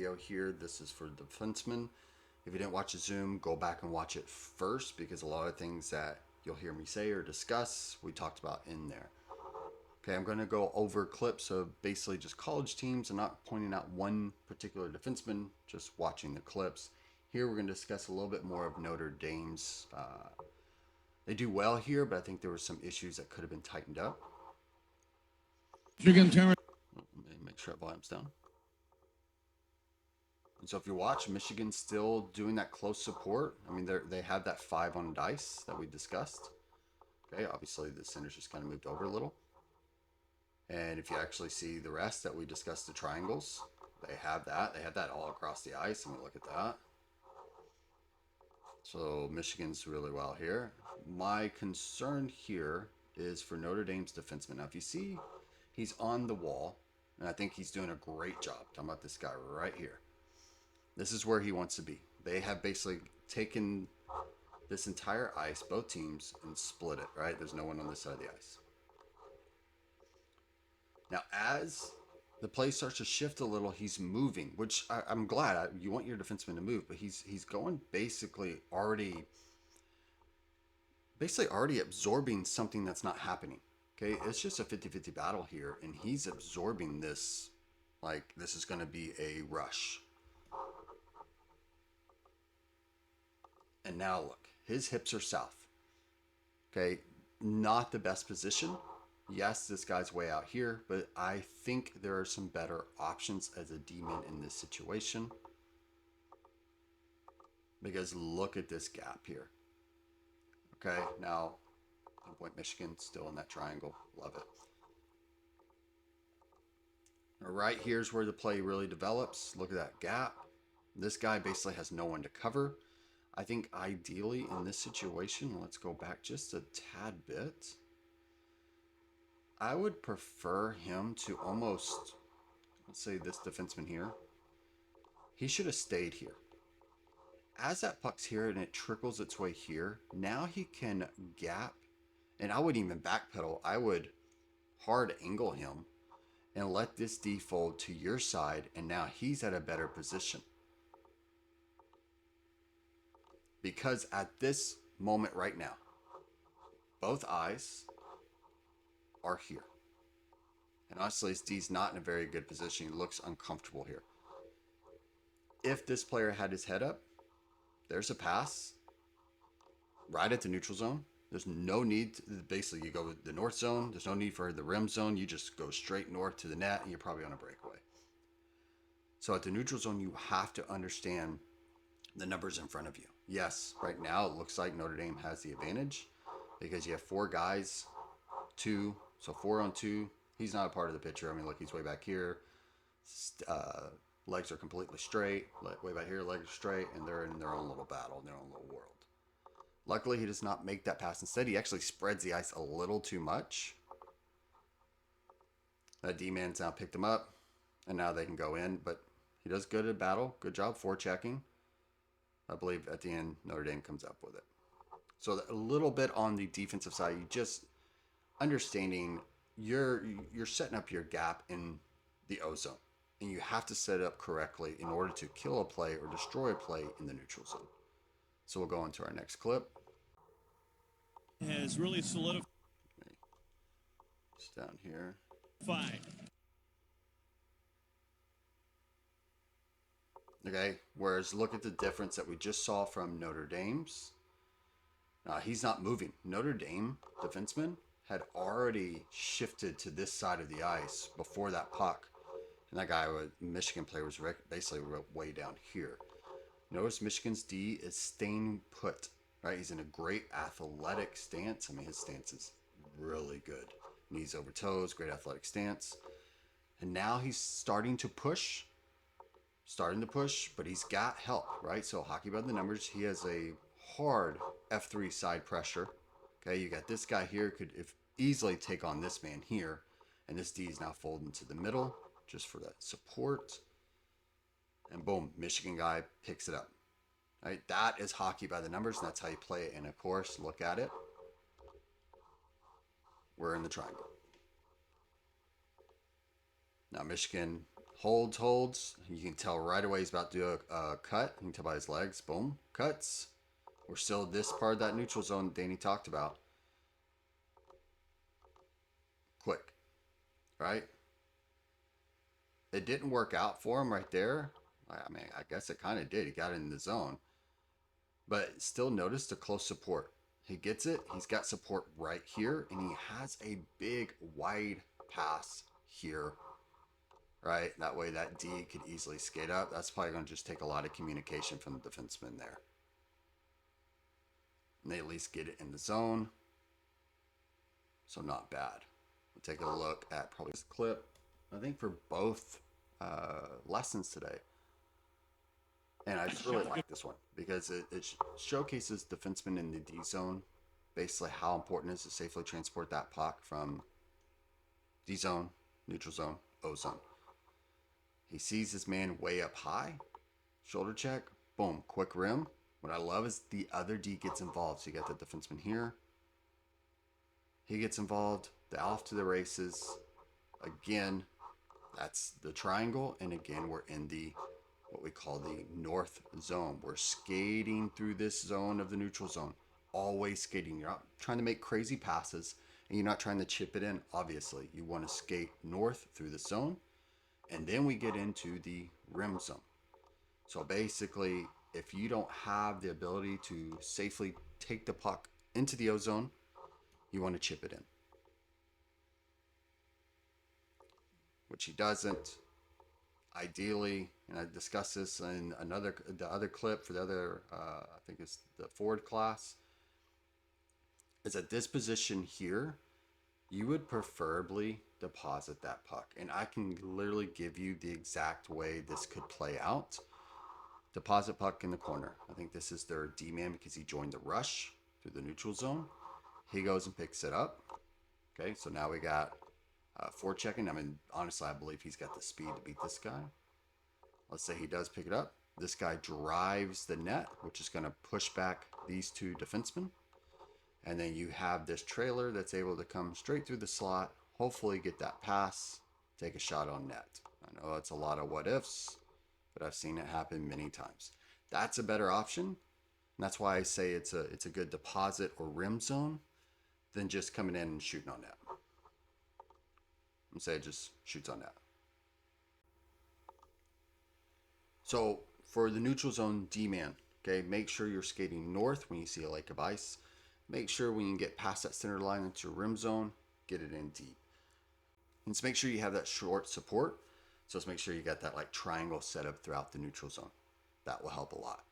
video here, this is for defensemen. If you didn't watch the Zoom, go back and watch it first because a lot of things that you'll hear me say or discuss, we talked about in there. Okay, I'm going to go over clips of basically just college teams and not pointing out one particular defenseman, just watching the clips. Here we're going to discuss a little bit more of Notre Dame's. They do well here, but I think there were some issues that could have been tightened up. Michigan Terrence. Let me make sure that volume's down. And so if you watch, Michigan's still doing that close support. I mean, they have that 5 on dice that we discussed. Okay, obviously the center's just kind of moved over a little. And if you actually see the rest that we discussed, the triangles, they have that. They have that all across the ice. And we look at that. So Michigan's really well here. My concern here is for Notre Dame's defenseman. Now, if you see, he's on the wall, and I think he's doing a great job. Talking about this guy right here. This is where he wants to be. They have basically taken this entire ice, both teams, and split it, right? There's no one on this side of the ice. Now, as the play starts to shift a little, he's moving, which I'm glad. You want your defenseman to move, but he's going basically already absorbing something that's not happening. Okay, it's just a 50-50 battle here, and he's absorbing this like this is going to be a rush. And now look, his hips are south. Okay, not the best position. Yes, this guy's way out here, but I think there are some better options as a D-man in this situation. Because look at this gap here. Okay, now, Point Michigan still in that triangle. Love it. All right, here's where the play really develops. Look at that gap. This guy basically has no one to cover. I think ideally in this situation, let's go back just a tad bit. I would prefer him to almost, let's say this defenseman here, he should have stayed here. As that puck's here and it trickles its way here, now he can gap, and I wouldn't even backpedal. I would hard angle him and let this D fold to your side, and now he's at a better position. Because at this moment right now, both eyes are here. And honestly, this D's not in a very good position. He looks uncomfortable here. If this player had his head up, there's a pass right at the neutral zone. There's no need to, basically you go with the north zone. There's no need for the rim zone. You just go straight north to the net and you're probably on a breakaway. So at the neutral zone, you have to understand the numbers in front of you. Yes, right now it looks like Notre Dame has the advantage because you have 4 guys, 2, so 4 on 2. He's not a part of the picture. I mean, look, he's way back here. Legs are completely straight. Way back here, legs are straight, and they're in their own little battle, in their own little world. Luckily, he does not make that pass. Instead, he actually spreads the ice a little too much. That D-man's now picked him up, and now they can go in. But he does good at battle. Good job forechecking. I believe at the end, Notre Dame comes up with it. So a little bit on the defensive side, you just understanding you're setting up your gap in the O zone, and you have to set it up correctly in order to kill a play or destroy a play in the neutral zone. So we'll go into our next clip. Has really solidified. It's down here. Okay, whereas look at the difference that we just saw from Notre Dame's. He's not moving. Notre Dame defenseman had already shifted to this side of the ice before that puck. And that guy, Michigan player, was basically way down here. Notice Michigan's D is staying put, right? He's in a great athletic stance. I mean, his stance is really good. Knees over toes, great athletic stance. And now he's starting to push, but he's got help, right? So hockey by the numbers, he has a hard F3 side pressure. Okay, you got this guy here, could easily take on this man here. And this D is now folding to the middle just for that support. And boom, Michigan guy picks it up. Right, that is hockey by the numbers, and that's how you play it. And of course, look at it. We're in the triangle. Now Michigan Holds. You can tell right away he's about to do a cut. You can tell by his legs. Boom, cuts. We're still this part of that neutral zone Danny talked about. Quick, right? It didn't work out for him right there. I mean, I guess it kind of did. He got in the zone, but still notice the close support. He gets it. He's got support right here, and he has a big wide pass here, right? That way that D could easily skate up. That's probably going to just take a lot of communication from the defenseman there. And they at least get it in the zone. So not bad. We'll take a look at probably this clip, I think for both lessons today. And I just really like this one because it showcases defensemen in the D zone, basically how important it is to safely transport that puck from D zone, neutral zone, O zone. He sees his man way up high, shoulder check, boom, quick rim. What I love is the other D gets involved. So you got the defenseman here. He gets involved. They're off to the races. Again, that's the triangle. And again, we're in the what we call the north zone. We're skating through this zone of the neutral zone. Always skating. You're not trying to make crazy passes and you're not trying to chip it in. Obviously, you want to skate north through the zone. And then we get into the rim zone. So basically, if you don't have the ability to safely take the puck into the O zone, you want to chip it in. Which he doesn't. Ideally, and I discussed this in the other clip for the other, I think it's the forward class, is at this position here, you would preferably deposit that puck. And I can literally give you the exact way this could play out. Deposit puck in the corner. I think this is their D-man because he joined the rush through the neutral zone. He goes and picks it up. Okay, so now we got forechecking. I mean, honestly, I believe he's got the speed to beat this guy. Let's say he does pick it up. This guy drives the net, which is going to push back these two defensemen. And then you have this trailer that's able to come straight through the slot, hopefully get that pass, take a shot on net. I know it's a lot of what ifs, but I've seen it happen many times. That's a better option. And that's why I say it's a good deposit or rim zone than just coming in and shooting on net. And say it just shoots on net. So for the neutral zone D-man, okay, make sure you're skating north when you see a lake of ice. Make sure when you get past that center line into your rim zone, get it in deep. And just make sure you have that short support. So let's make sure you got that like triangle set up throughout the neutral zone. That will help a lot.